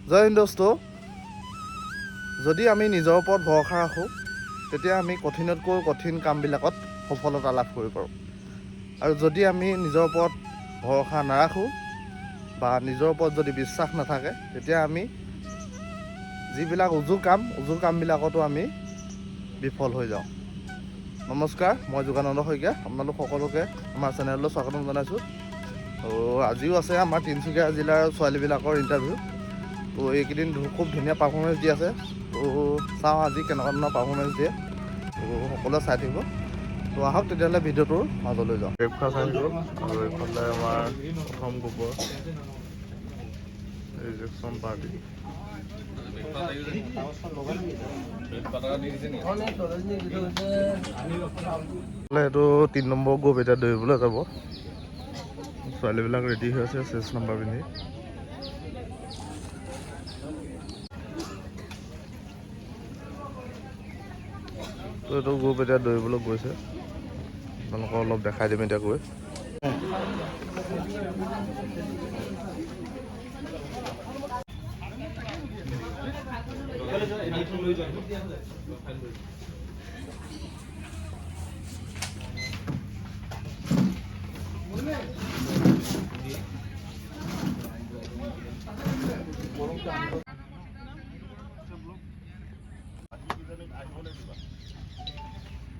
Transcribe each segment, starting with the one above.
জয় হিন্দ দোস্ত। যদি আমি নিজৰ ওপৰত ভৰসা ৰাখোঁ তেতিয়া আমি কঠিনতকৈ কঠিন কামবিলাকত সফলতা লাভ কৰিব পাৰোঁ। আৰু যদি আমি নিজৰ ওপৰত ভৰসা নাৰাখোঁ বা নিজৰ ওপৰত যদি বিশ্বাস নাথাকে তেতিয়া আমি যিবিলাক উজু কামবিলাকতো আমি বিফল হৈ যাওঁ। নমস্কাৰ, মই যোগানন্দ শইকীয়া, আপোনালোক সকলোকে আমাৰ চেনেললৈ স্বাগতম জনাইছোঁ। আৰু আজিও আছে আমাৰ তিনিচুকীয়া জিলাৰ ছোৱালীবিলাকৰ ইণ্টাৰভিউ। তো এইকেইদিন খুব ধুনীয়া পাৰফৰ্মেঞ্চ দি আছে। তো চাওঁ আজি কেনেকুৱা ধৰণৰ পাৰফৰ্মেঞ্চ দিয়ে, তো সকলোৱে চাই থাকিব। তো আহক তেতিয়াহ'লে ভিডিঅ'টোৰ মাজলৈ যাওঁ। ব্ৰেকফাষ্ট আহিব আৰু এইফালে আমাৰ প্ৰথম গ্ৰুপৰ ৰিজেকশ্যন পাৰ্টি। এইটো 3 নম্বৰ গ্ৰুপ এতিয়া দৌৰিবলৈ যাব। ছোৱালীবিলাক ৰেডি হৈ আছে চেষ্ট নাম্বাৰ পিন্ধি। তো এইটো গ্ৰুপ এতিয়া দৌৰিবলৈ গৈছে, আপোনালোকক অলপ দেখাই দিম এতিয়া গৈ।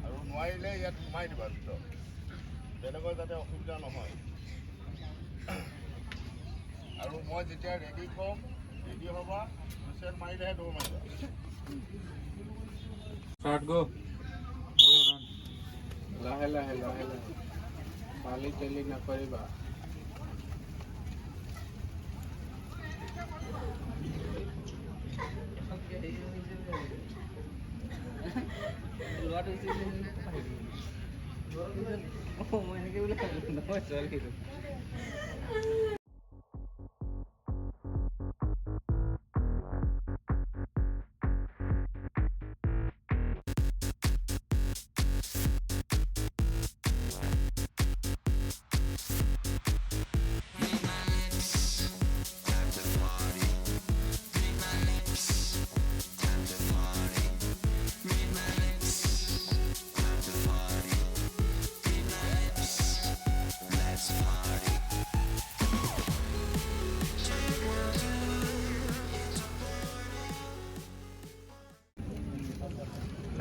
আৰু নোৱাৰিলে ইয়াত সোমাই দিবা ভিতৰত, বেলেগৰ যাতে অসুবিধা নহয়। আৰু মই যেতিয়া ৰেডি হ'ম, ৰেডি হ'বা, হুইচেল মাৰিলেহে দৌৰ মাৰিবা। Start go. Go run. লাহে লাহে লাহে লাহে পালি তেলি নকৰিবা।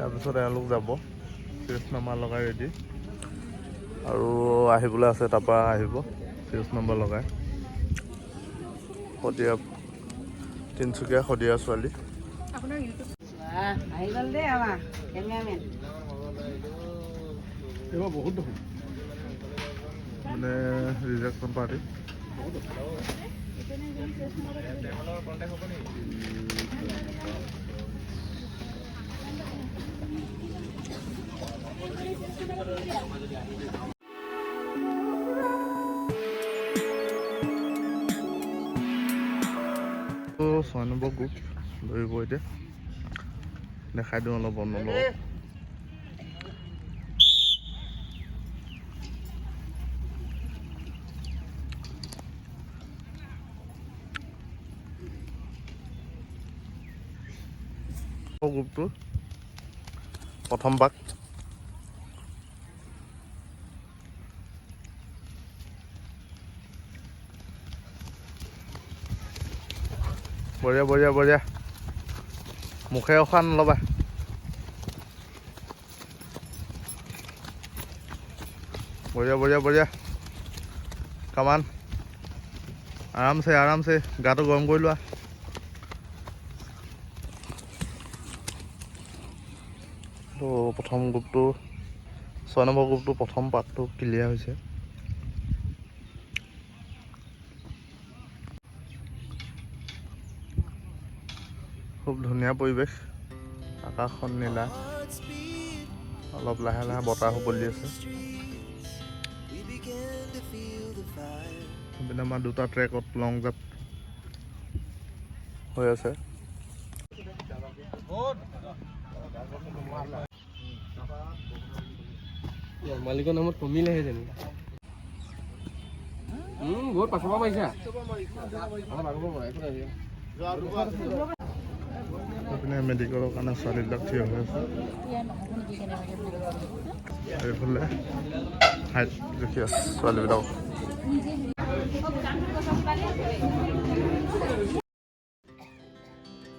তাৰপিছত এওঁলোক যাব চেষ্ট নাম্বাৰ লগাই ৰেডি, আৰু আহিবলৈ আছে, তাৰপৰা আহিব চেষ্ট নাম্বাৰ লগাই। শদিয়া, তিনিচুকীয়া শদিয়া ছোৱালী। বহুত মানে ৰিজেকশ্যন পাৰ্টি। তো 6 নম্বৰ গ্ৰুপ ধৰিব এতিয়া, দেখাই দিওঁ অলপ বন্ধ লগত। গ্ৰুপটো প্ৰথম পাক। বঢ়িয়া বঢ়িয়া বঢ়িয়া, মুখে উশাহ নল'বা। বঢ়িয়া বঢ়িয়া বঢ়িয়া, কামান আৰামছে গাটো গৰম কৰি লোৱা। তো প্ৰথম গ্ৰুপটো 6 নম্বৰ গ্ৰুপটো প্ৰথম পাকটো ক্লিয়াৰ হৈছে। খুব ধুনীয়া পৰিৱেশ, আকাশখন নীলা, অলপ লাহে লাহে বতাহো বলি আছে। এইপিনে আমাৰ দুটা ট্ৰেকত লং জাপ হৈ আছে। মালিকৰ নামত কমিলেহে জানো। বহুত পাছৰ পৰা মাৰিছা। এইপিনে মেডিকেলৰ কাৰণে ছোৱালীবিলাক থিয় হৈ আছে আৰু এইফালে হাইট জুখি আছে ছোৱালীবিলাক।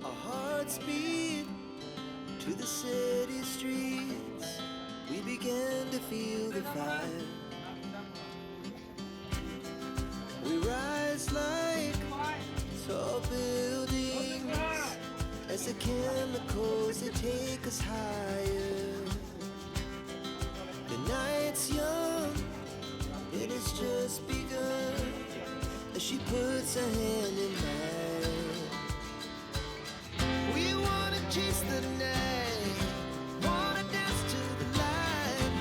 Our hearts beat to the city streets. We began to feel the fire. We rise like tall buildings as the chemicals they take us higher. The night's young, it has just begun as she puts her hand in mine. We wanna chase the night, wanna dance to the light,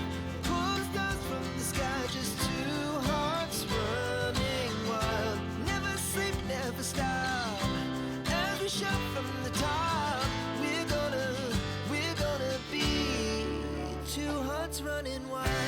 pull the stars from the sky, just two hearts running wild. Never sleep, never stop, as we shout from the top. We're gonna be two hearts running wild.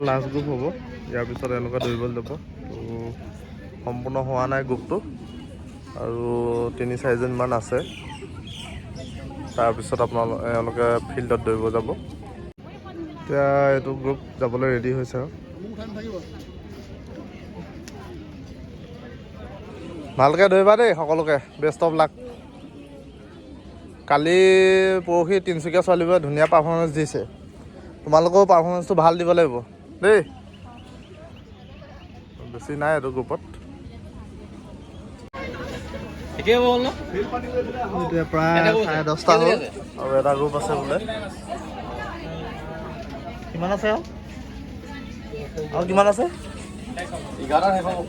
Last group হ'ব, ইয়াৰ পিছত এওঁলোকে দৌৰিবলৈ যাব। তো সম্পূৰ্ণ হোৱা নাই গ্ৰুপটো, আৰু 3-4জনমান আছে। তাৰপিছত এওঁলোকে ফিল্ডত দৌৰিব যাব। এতিয়া এইটো গ্ৰুপ যাবলৈ ৰেডি হৈছে আৰু ভালকৈ দৌৰিবা দেই সকলোকে, বেষ্ট অফ লাক। কালি পৰহি তিনিচুকীয়া ছোৱালীবোৰে ধুনীয়া পাৰফৰ্মেঞ্চ দিছে, তোমালোকেও পাৰফৰ্মেঞ্চটো ভাল দিব লাগিব দেই। বেছি নাই এইটো গ্ৰুপত। এতিয়া প্ৰায় 10:30 হ'ল আৰু এটা গ্ৰুপ আছে বোলে। কিমান আছে আৰু কিমান আছে? 11 শেষ হ'ব।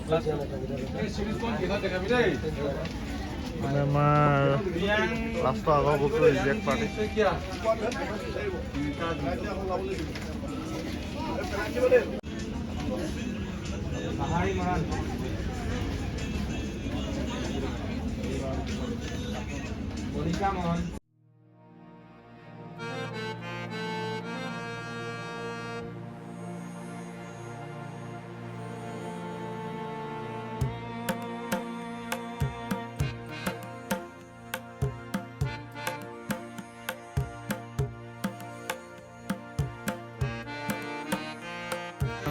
মানে আমাৰ লাষ্টৰ আগৰ গ্ৰুপটো ৰিজেক্ট পাৰ্টি।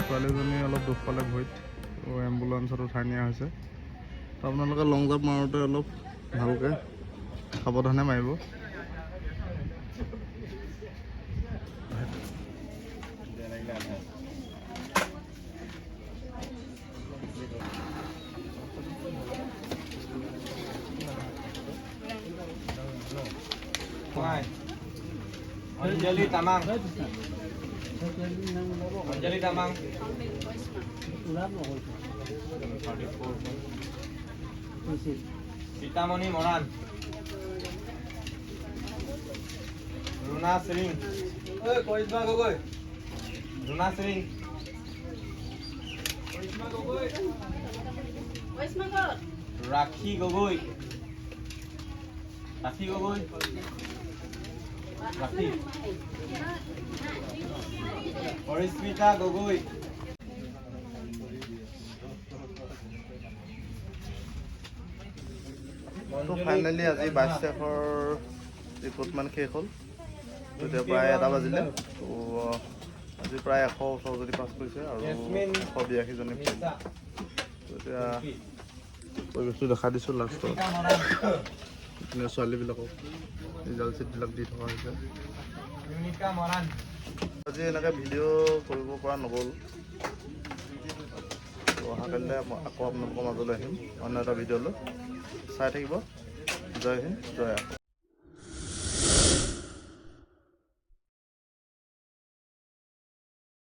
ছোৱালীজনী অলপ দুখ পালে ভৰিত, এম্বুলেঞ্চত উঠাই নিয়া হৈছে। তো আপোনালোকে লং জাম্প মাৰোঁতে অলপ ভালকৈ সাৱধানে মাৰিব। Anjali Tamang. Anjali Tamang. Sitamoni Moran. Runa Sering. Koisma Gogoi. Runa Sering. Koisma Gogoi. Rakhi Gogoi. Rakhi Gogoi. Rakhi. Orismita Gogoi. তো ফাইনেলি আজি 22 তাৰিখৰ ৰিক্ৰুটমেণ্ট শেষ হ'ল। এতিয়া প্ৰায় 1 বাজিলে। তো আজি প্ৰায় 118জনী পাছ কৰিছে আৰু 182জনী ফেইল। তো এতিয়া পৰিৱেশটো দেখাই দিছোঁ লাষ্টত। এইপিনে ছোৱালীবিলাকক ৰিজাল্ট ছিটবিলাক দি থকা হৈছে। আজি এনেকৈ ভিডিঅ' কৰিব পৰা নগ'ল। তো অহাকালিলৈ আকৌ আপোনালোকৰ মাজলৈ আহিম অন্য এটা ভিডিঅ'লৈ। চাই থাকিব। জয় হিন্দ, জয় অসম।